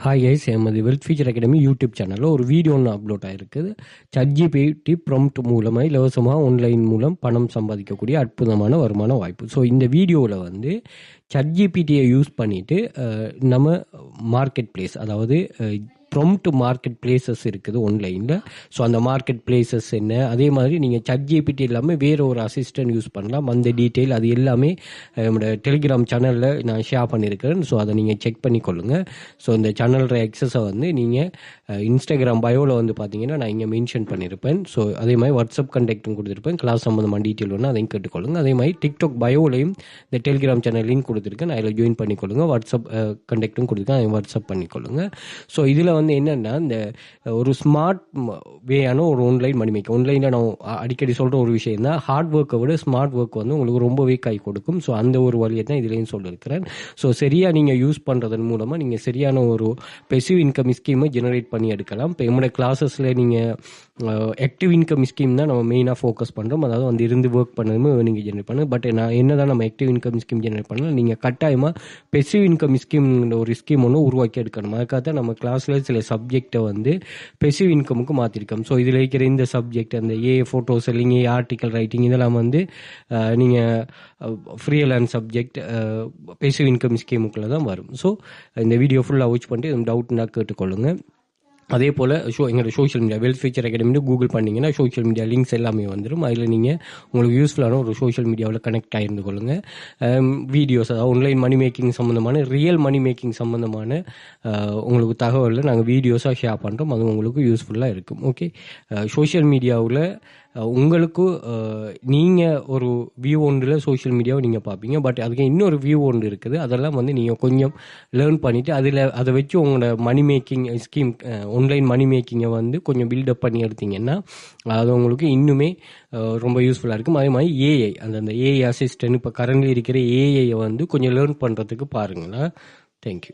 Hi guys, எமது wealth feature academy YouTube சேனலில் ஒரு வீடியோ ஒன்று அப்லோட் ஆகிருக்குது. ChatGPT ப்ராம்ப்ட் மூலமாக இலவசமாக ஆன்லைன் மூலம் பணம் சம்பாதிக்கக்கூடிய அற்புதமான வருமான வாய்ப்பு. ஸோ இந்த வீடியோவில் வந்து ChatGPTயை யூஸ் பண்ணிவிட்டு நம்ம மார்க்கெட் பிளேஸ், அதாவது ப்ராம்ப்ட் மார்க்கெட் பிளேசஸ் இருக்குது ஆன்லைனில். ஸோ அந்த மார்க்கெட் பிளேசஸ் என்ன, அதே மாதிரி நீங்கள் ChatGPT இல்லாமல் வேறு ஒரு அசிஸ்டன்ட் யூஸ் பண்ணலாம். அந்த டீட்டெயில் அது எல்லாமே என்னோட டெலிகிராம் சேனலில் நான் ஷேர் பண்ணியிருக்கிறேன். ஸோ அதை நீங்கள் செக் பண்ணிக்கொள்ளுங்கள். ஸோ இந்த சேனலோட எக்ஸஸை வந்து நீங்கள் இன்ஸ்டாகிராம் பயோவில் வந்து பார்த்தீங்கன்னா நான் இங்கே மென்ஷன் பண்ணியிருப்பேன். ஸோ அதே மாதிரி வாட்ஸ்அப் கண்டெக்ட்டும் கொடுத்துருப்பேன். கிளாஸ் சம்மந்தமான டீட்டெயில் ஒன்று அதையும் கேட்டுக்கொள்ளுங்கள். அதே மாதிரி டிக்டாக் பயோலையும் இந்த டெலிகிராம் சேனல் லிங்க் கொடுத்துருக்கேன், அதில் ஜாயின் பண்ணிக்கொள்ளுங்கள். வாட்ஸ்அப் கண்டெக்ட்டும் கொடுத்துருக்கேன், அதை வாட்ஸ்அப் பண்ணிக்கொள்ளுங்கள். ஸோ இதில் வந்து என்னென்னா, இந்த ஒரு ஸ்மார்ட் வேயான ஒரு ஆன்லைன் மணி மேக்கிங். ஆன்லைனில் நான் அடிக்கடி சொல்கிற ஒரு விஷயம் தான், ஹார்ட் ஒர்க்கை விட ஸ்மார்ட் ஒர்க் வந்து உங்களுக்கு ரொம்பவே கை கொடுக்கும். ஸோ அந்த ஒரு வழியை தான் இதுலேயும் சொல்லியிருக்கிறேன். ஸோ சரியாக நீங்கள் யூஸ் பண்ணுறதன் மூலமாக நீங்கள் சரியான ஒரு பெசிவ் இன்கம் ஸ்கீமை ஜெனரேட் பண்ணி எடுக்கலாம். இப்போ என்னோட கிளாஸஸில் நீங்கள் ஆக்டிவ் இன்கம் ஸ்கீம் தான் நம்ம மெயினாக ஃபோக்கஸ் பண்ணுறோம். அதாவது வந்து இருந்து ஒர்க் பண்ணதுமே நீங்கள் ஜெனரேட் பண்ணு. பட் நான் என்ன தான் நம்ம ஆக்டிவ் இன்கம் ஸ்கீம் ஜெனரேட் பண்ணலாம், நீங்கள் கட்டாயமாக பெசிவ் இன்கம் ஸ்கீம் ஒரு ஸ்கீம் ஒன்று உருவாக்கி எடுக்கணும். அதுக்காக தான் நம்ம கிளாஸில் சில சப்ஜெக்டை வந்து பெசிவ் இன்கமுக்கு மாற்றிருக்கோம். ஸோ இதில் இருக்கிற இந்த சப்ஜெக்ட், அந்த ஃபோட்டோ செல்லிங், ஆர்டிக்கல் ரைட்டிங், இதெல்லாம் வந்து நீங்கள் ஃப்ரீலான்ஸ் சப்ஜெக்ட் பெசிவ் இன்கம் ஸ்கீமுக்குள்ளே தான் வரும். ஸோ இந்த வீடியோ ஃபுல்லாக வாட்ச் பண்ணிட்டு டவுட்னா கேட்டுக்கொள்ளுங்கள். அதே போல் எங்களோட சோஷியல் மீடியா வெல்த் ஃபீச்சர் அகாடமின்னு கூகுள் பண்ணிங்கன்னா சோஷியல் மீடியா லிங்க்ஸ் எல்லாமே வந்துடும். அதில் நீங்கள் உங்களுக்கு யூஸ்ஃபுல்லான ஒரு சோஷியல் மீடியாவில் கனெக்ட் ஆகிருந்து கொள்ளுங்கள். வீடியோஸ், அதாவது ஆன்லைன் மணி மேக்கிங் சம்மந்தமான, ரியல் மணி மேக்கிங் சம்மந்தமான உங்களுக்கு தகவலில் நாங்கள் வீடியோஸாக ஷேர் பண்ணுறோம். அது உங்களுக்கு யூஸ்ஃபுல்லாக இருக்கும். ஓகே, சோஷியல் மீடியாவில் உங்களுக்கு நீங்கள் ஒரு வியூ ஒன்றில் சோஷியல் மீடியாவை நீங்கள் பார்ப்பீங்க. பட் அதுக்கு இன்னொரு வியூ ஒன்று இருக்குது. அதெல்லாம் வந்து நீங்கள் கொஞ்சம் லேர்ன் பண்ணிவிட்டு அதை வச்சு உங்களோட money making scheme, online money மேக்கிங்கை வந்து கொஞ்சம் பில்டப் பண்ணி எடுத்தீங்கன்னா அது உங்களுக்கு இன்னுமே ரொம்ப யூஸ்ஃபுல்லாக இருக்கும். அதே மாதிரி ஏஐ, அந்த ஏஐ அசிஸ்டன்ட் இப்போ கரண்ட்லி இருக்கிற ஏஐயை வந்து கொஞ்சம் லேர்ன் பண்ணுறதுக்கு பாருங்களேன். தேங்க்யூ.